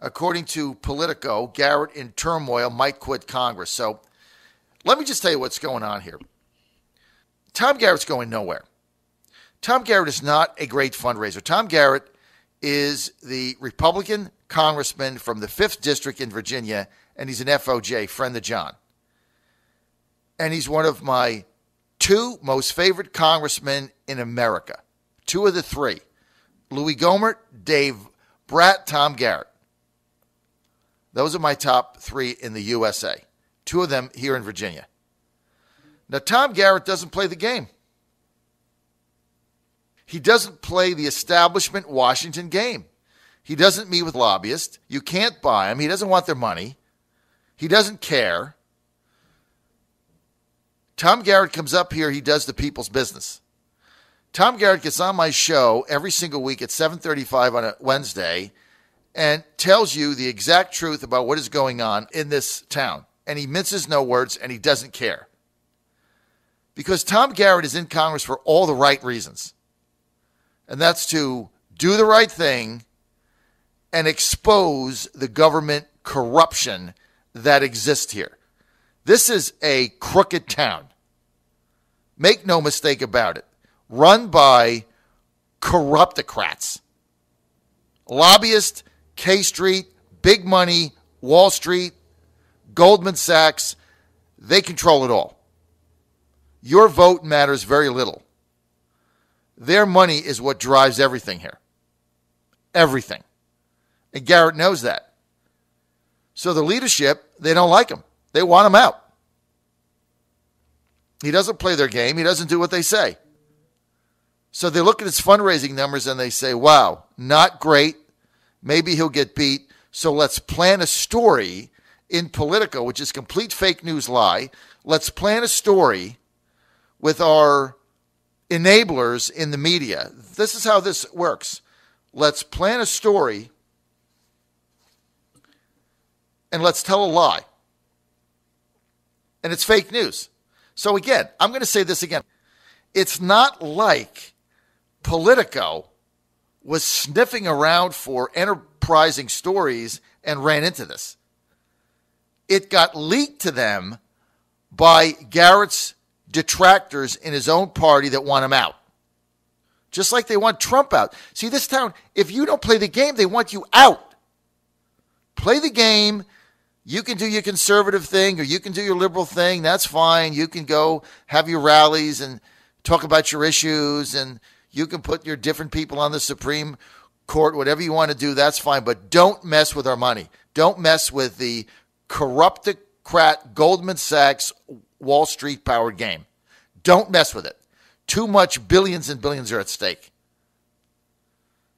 According to Politico, Garrett in turmoil might quit Congress. So let me just tell you what's going on here. Tom Garrett's going nowhere. Tom Garrett is not a great fundraiser. Tom Garrett is the Republican congressman from the 5th District in Virginia, and he's an FOJ, friend of John. And he's one of my 2 most favorite congressmen in America. 2 of the 3. Louis Gohmert, Dave Brat, Tom Garrett. Those are my top 3 in the USA. 2 of them here in Virginia. Now, Tom Garrett doesn't play the game. He doesn't play the establishment Washington game. He doesn't meet with lobbyists. You can't buy him. He doesn't want their money. He doesn't care. Tom Garrett comes up here. He does the people's business. Tom Garrett gets on my show every single week at 7:35 on a Wednesday and tells you the exact truth about what is going on in this town. And he minces no words, and he doesn't care. Because Tom Garrett is in Congress for all the right reasons. And that's to do the right thing and expose the government corruption that exists here. This is a crooked town. Make no mistake about it. Run by corruptocrats. Lobbyists, K Street, big money, Wall Street, Goldman Sachs, they control it all. Your vote matters very little. Their money is what drives everything here. Everything. And Garrett knows that. So the leadership, they don't like him. They want him out. He doesn't play their game. He doesn't do what they say. So they look at his fundraising numbers and they say, wow, not great. Maybe he'll get beat. So let's plan a story in Politico, which is complete fake news lie. Let's plan a story with our enablers in the media. This is how this works. Let's plan a story and let's tell a lie. And it's fake news. So again, I'm going to say this again. It's not like Politico was sniffing around for enterprising stories and ran into this. It got leaked to them by Garrett's detractors in his own party that want him out. Just like they want Trump out. See, this town, if you don't play the game, they want you out. Play the game. You can do your conservative thing or you can do your liberal thing. That's fine. You can go have your rallies and talk about your issues, and you can put your different people on the Supreme Court, whatever you want to do, that's fine. But don't mess with our money. Don't mess with the corruptocrat Goldman Sachs Wall Street powered game. Don't mess with it. Too much billions and billions are at stake.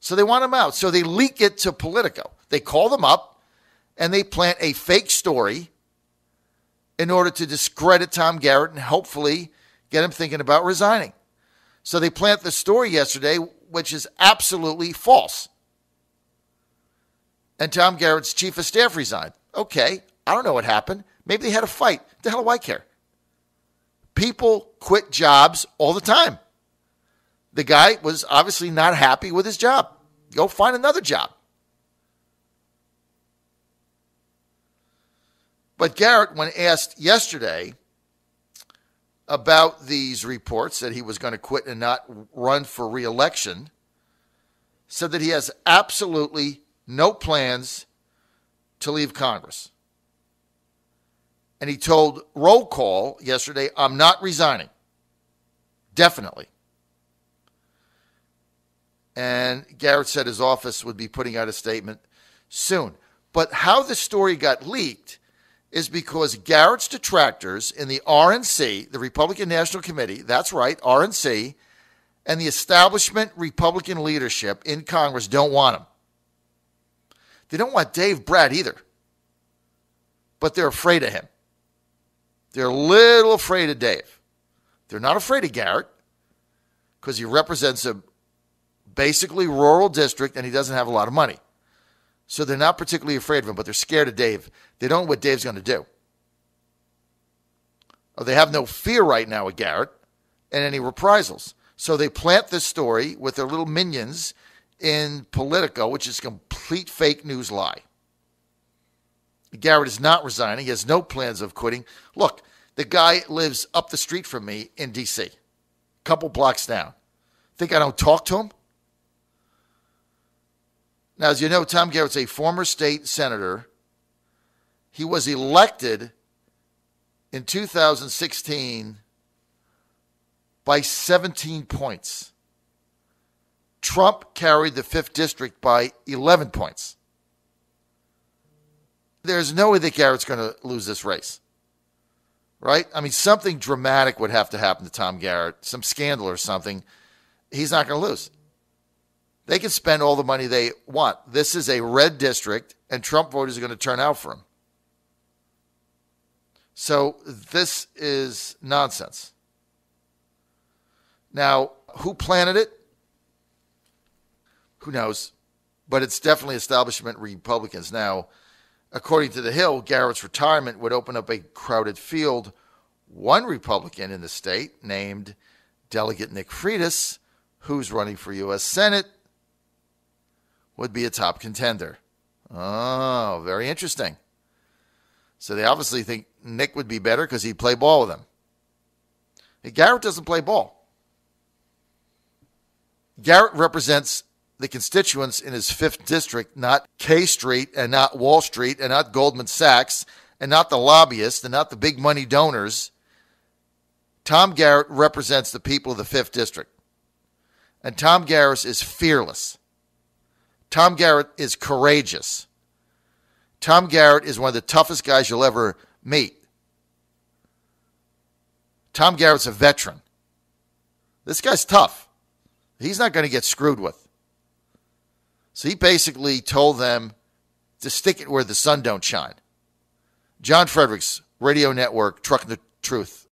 So they want him out. So they leak it to Politico. They call them up and they plant a fake story in order to discredit Tom Garrett and hopefully get him thinking about resigning. So they plant the story yesterday, which is absolutely false. And Tom Garrett's chief of staff resigned. Okay, I don't know what happened. Maybe they had a fight. The hell do I care? People quit jobs all the time. The guy was obviously not happy with his job. Go find another job. But Garrett, when asked yesterday about these reports that he was going to quit and not run for re-election, said that he has absolutely no plans to leave Congress. And he told Roll Call yesterday, I'm not resigning. Definitely. And Garrett said his office would be putting out a statement soon. But how the story got leaked is because Garrett's detractors in the RNC, the Republican National Committee, that's right, RNC, and the establishment Republican leadership in Congress don't want him. They don't want Dave Brat either. But they're afraid of him. They're a little afraid of Dave. They're not afraid of Garrett because he represents a basically rural district and he doesn't have a lot of money. So they're not particularly afraid of him, but they're scared of Dave. They don't know what Dave's going to do. Or they have no fear right now of Garrett and any reprisals. So they plant this story with their little minions in Politico, which is a complete fake news lie. Garrett is not resigning. He has no plans of quitting. Look, the guy lives up the street from me in D.C., a couple blocks down. Think I don't talk to him? Now, as you know, Tom Garrett's a former state senator. He was elected in 2016 by 17 points. Trump carried the 5th district by 11 points. There's no way that Garrett's going to lose this race, right? I mean, something dramatic would have to happen to Tom Garrett, some scandal or something. He's not going to lose. They can spend all the money they want. This is a red district, and Trump voters are going to turn out for him. So this is nonsense. Now, who planted it? Who knows? But it's definitely establishment Republicans. Now, according to The Hill, Garrett's retirement would open up a crowded field. One Republican in the state, named Delegate Nick Freitas, who's running for U.S. Senate, would be a top contender. Oh, very interesting. So they obviously think Nick would be better because he'd play ball with him. Hey, Garrett doesn't play ball. Garrett represents the constituents in his 5th district, not K Street and not Wall Street and not Goldman Sachs and not the lobbyists and not the big money donors. Tom Garrett represents the people of the 5th district. And Tom Garrett is fearless. Tom Garrett is courageous. Tom Garrett is one of the toughest guys you'll ever meet. Tom Garrett's a veteran. This guy's tough. He's not going to get screwed with. So he basically told them to stick it where the sun don't shine. John Fredericks Radio Network, Trucking the Truth.